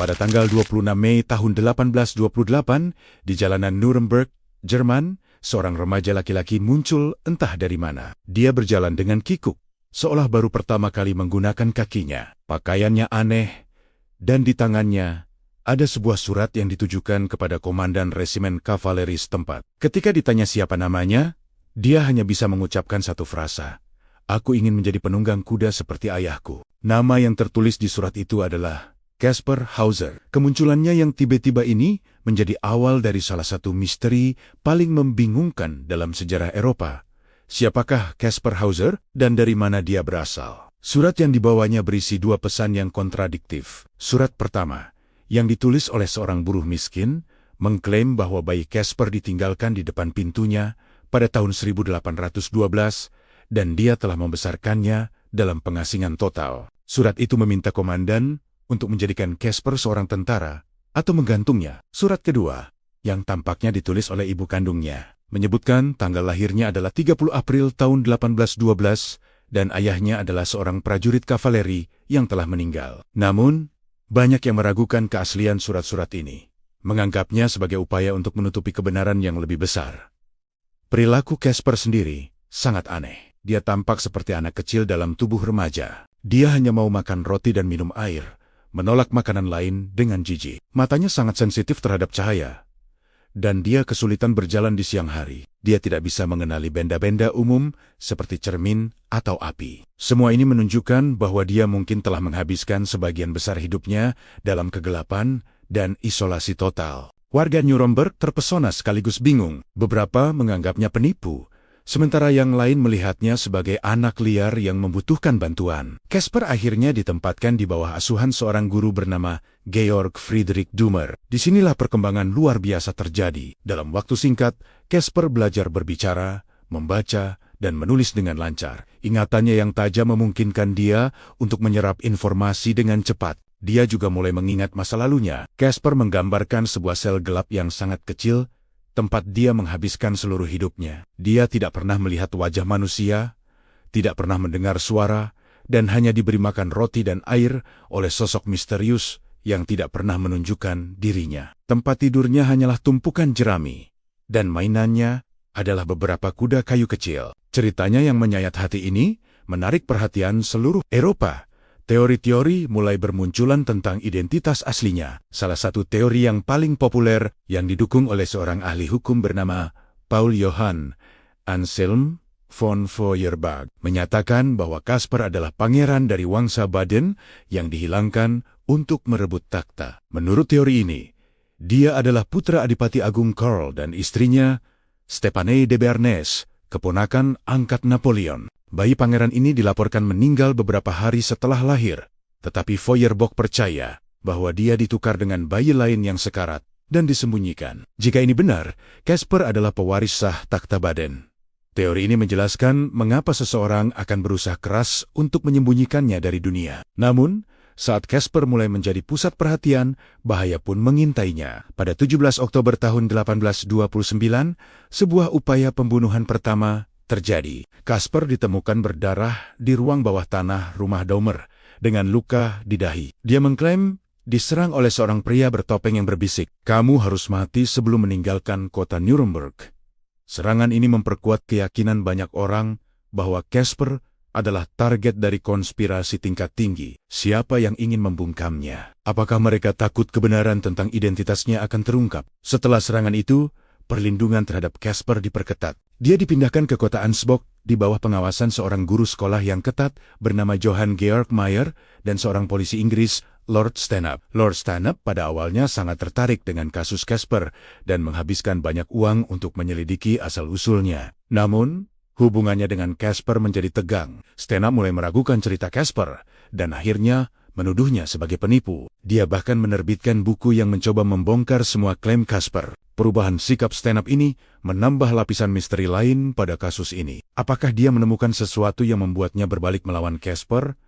Pada tanggal 26 Mei tahun 1828, di jalanan Nuremberg, Jerman, seorang remaja laki-laki muncul entah dari mana. Dia berjalan dengan kikuk, seolah baru pertama kali menggunakan kakinya. Pakaiannya aneh, dan di tangannya ada sebuah surat yang ditujukan kepada komandan resimen kavaleri setempat. Ketika ditanya siapa namanya, dia hanya bisa mengucapkan satu frasa, "Aku ingin menjadi penunggang kuda seperti ayahku." Nama yang tertulis di surat itu adalah Caspar Hauser. Kemunculannya yang tiba-tiba ini menjadi awal dari salah satu misteri paling membingungkan dalam sejarah Eropa. Siapakah Caspar Hauser dan dari mana dia berasal? Surat yang dibawanya berisi dua pesan yang kontradiktif. Surat pertama, yang ditulis oleh seorang buruh miskin, mengklaim bahwa bayi Caspar ditinggalkan di depan pintunya pada tahun 1812 dan dia telah membesarkannya dalam pengasingan total. Surat itu meminta komandan untuk menjadikan Caspar seorang tentara atau menggantungnya. Surat kedua, yang tampaknya ditulis oleh ibu kandungnya, menyebutkan tanggal lahirnya adalah 30 April tahun 1812 dan ayahnya adalah seorang prajurit kavaleri yang telah meninggal. Namun, banyak yang meragukan keaslian surat-surat ini, menganggapnya sebagai upaya untuk menutupi kebenaran yang lebih besar. Perilaku Caspar sendiri sangat aneh. Dia tampak seperti anak kecil dalam tubuh remaja. Dia hanya mau makan roti dan minum air, menolak makanan lain dengan jijik. Matanya sangat sensitif terhadap cahaya, dan dia kesulitan berjalan di siang hari. Dia tidak bisa mengenali benda-benda umum seperti cermin atau api. Semua ini menunjukkan bahwa dia mungkin telah menghabiskan sebagian besar hidupnya dalam kegelapan dan isolasi total. Warga Nuremberg terpesona sekaligus bingung. Beberapa menganggapnya penipu, sementara yang lain melihatnya sebagai anak liar yang membutuhkan bantuan. Caspar akhirnya ditempatkan di bawah asuhan seorang guru bernama Georg Friedrich Dummer. Disinilah perkembangan luar biasa terjadi. Dalam waktu singkat, Caspar belajar berbicara, membaca, dan menulis dengan lancar. Ingatannya yang tajam memungkinkan dia untuk menyerap informasi dengan cepat. Dia juga mulai mengingat masa lalunya. Caspar menggambarkan sebuah sel gelap yang sangat kecil, tempat dia menghabiskan seluruh hidupnya. Dia tidak pernah melihat wajah manusia, tidak pernah mendengar suara, dan hanya diberi makan roti dan air oleh sosok misterius yang tidak pernah menunjukkan dirinya. Tempat tidurnya hanyalah tumpukan jerami, dan mainannya adalah beberapa kuda kayu kecil. Ceritanya yang menyayat hati ini menarik perhatian seluruh Eropa. Teori-teori mulai bermunculan tentang identitas aslinya. Salah satu teori yang paling populer yang didukung oleh seorang ahli hukum bernama Paul Johann Anselm von Feuerbach menyatakan bahwa Caspar adalah pangeran dari Wangsa Baden yang dihilangkan untuk merebut takhta. Menurut teori ini, dia adalah putra Adipati Agung Karl dan istrinya Stephanie de Beauharnais, keponakan angkat Napoleon. Bayi pangeran ini dilaporkan meninggal beberapa hari setelah lahir, tetapi Feuerbach percaya bahwa dia ditukar dengan bayi lain yang sekarat dan disembunyikan. Jika ini benar, Caspar adalah pewaris sah takhta Baden. Teori ini menjelaskan mengapa seseorang akan berusaha keras untuk menyembunyikannya dari dunia. Namun, saat Caspar mulai menjadi pusat perhatian, bahaya pun mengintainya. Pada 17 Oktober tahun 1829, sebuah upaya pembunuhan pertama terjadi. Caspar ditemukan berdarah di ruang bawah tanah rumah Dummer dengan luka di dahi. Dia mengklaim diserang oleh seorang pria bertopeng yang berbisik, "Kamu harus mati sebelum meninggalkan kota Nuremberg." Serangan ini memperkuat keyakinan banyak orang bahwa Caspar adalah target dari konspirasi tingkat tinggi. Siapa yang ingin membungkamnya? Apakah mereka takut kebenaran tentang identitasnya akan terungkap? Setelah serangan itu, perlindungan terhadap Caspar diperketat. Dia dipindahkan ke kota Ansbach di bawah pengawasan seorang guru sekolah yang ketat bernama Johann Georg Mayer dan seorang polisi Inggris, Lord Stanhope. Lord Stanhope pada awalnya sangat tertarik dengan kasus Caspar dan menghabiskan banyak uang untuk menyelidiki asal-usulnya. Namun, hubungannya dengan Caspar menjadi tegang. Stanhope mulai meragukan cerita Caspar dan akhirnya menuduhnya sebagai penipu. Dia bahkan menerbitkan buku yang mencoba membongkar semua klaim Caspar. Perubahan sikap Stanhope ini menambah lapisan misteri lain pada kasus ini. Apakah dia menemukan sesuatu yang membuatnya berbalik melawan Caspar?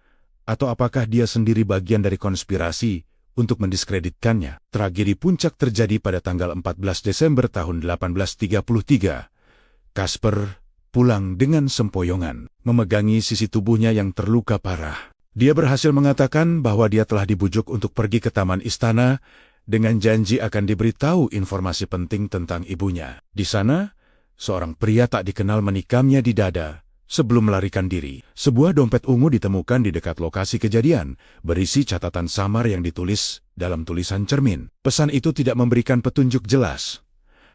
Atau apakah dia sendiri bagian dari konspirasi untuk mendiskreditkannya? Tragedi puncak terjadi pada tanggal 14 Desember tahun 1833. Caspar pulang dengan sempoyongan, memegangi sisi tubuhnya yang terluka parah. Dia berhasil mengatakan bahwa dia telah dibujuk untuk pergi ke taman istana dengan janji akan diberitahu informasi penting tentang ibunya. Di sana, seorang pria tak dikenal menikamnya di dada sebelum melarikan diri. Sebuah dompet ungu ditemukan di dekat lokasi kejadian, berisi catatan samar yang ditulis dalam tulisan cermin. Pesan itu tidak memberikan petunjuk jelas,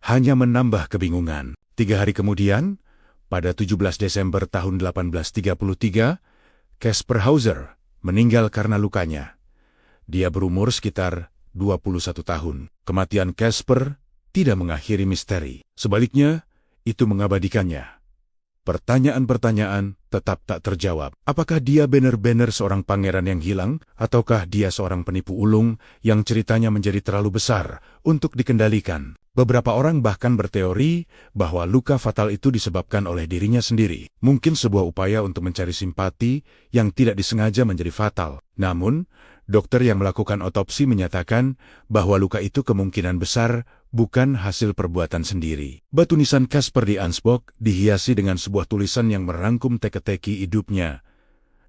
hanya menambah kebingungan. 3 hari kemudian, pada 17 Desember tahun 1833, Caspar Hauser meninggal karena lukanya. Dia berumur sekitar 21 tahun. Kematian Caspar tidak mengakhiri misteri. Sebaliknya, itu mengabadikannya. Pertanyaan-pertanyaan tetap tak terjawab. Apakah dia benar-benar seorang pangeran yang hilang, ataukah dia seorang penipu ulung yang ceritanya menjadi terlalu besar untuk dikendalikan? Beberapa orang bahkan berteori bahwa luka fatal itu disebabkan oleh dirinya sendiri. Mungkin sebuah upaya untuk mencari simpati yang tidak disengaja menjadi fatal. Namun, dokter yang melakukan otopsi menyatakan bahwa luka itu kemungkinan besar bukan hasil perbuatan sendiri. Batu nisan Caspar di Ansbach dihiasi dengan sebuah tulisan yang merangkum teka-teki hidupnya.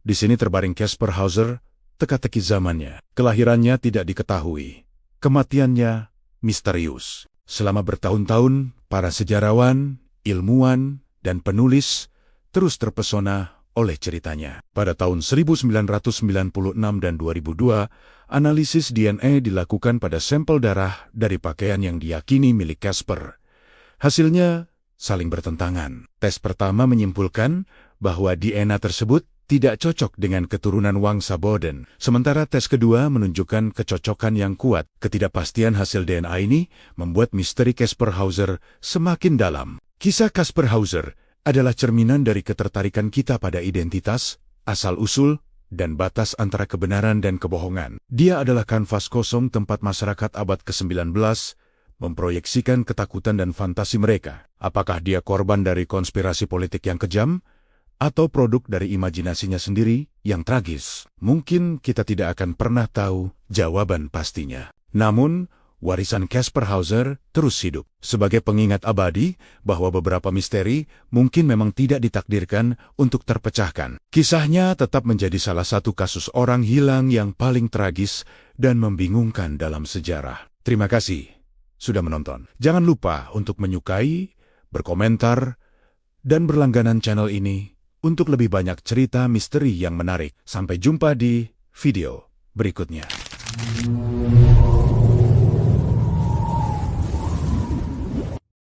Di sini terbaring Caspar Hauser, teka-teki zamannya. Kelahirannya tidak diketahui. Kematiannya misterius. Selama bertahun-tahun, para sejarawan, ilmuwan, dan penulis terus terpesona oleh ceritanya. Pada tahun 1996 dan 2002, analisis DNA dilakukan pada sampel darah dari pakaian yang diyakini milik Caspar. Hasilnya saling bertentangan. Tes pertama menyimpulkan bahwa DNA tersebut tidak cocok dengan keturunan Wangsa Boden. Sementara tes kedua menunjukkan kecocokan yang kuat. Ketidakpastian hasil DNA ini membuat misteri Caspar Hauser semakin dalam. Kisah Caspar Hauser adalah cerminan dari ketertarikan kita pada identitas, asal-usul, dan batas antara kebenaran dan kebohongan. Dia adalah kanvas kosong tempat masyarakat abad ke-19 memproyeksikan ketakutan dan fantasi mereka. Apakah dia korban dari konspirasi politik yang kejam, atau produk dari imajinasinya sendiri yang tragis? Mungkin kita tidak akan pernah tahu jawaban pastinya. Namun, warisan Caspar Hauser terus hidup sebagai pengingat abadi bahwa beberapa misteri mungkin memang tidak ditakdirkan untuk terpecahkan. Kisahnya tetap menjadi salah satu kasus orang hilang yang paling tragis dan membingungkan dalam sejarah. Terima kasih sudah menonton. Jangan lupa untuk menyukai, berkomentar, dan berlangganan channel ini untuk lebih banyak cerita misteri yang menarik. Sampai jumpa di video berikutnya.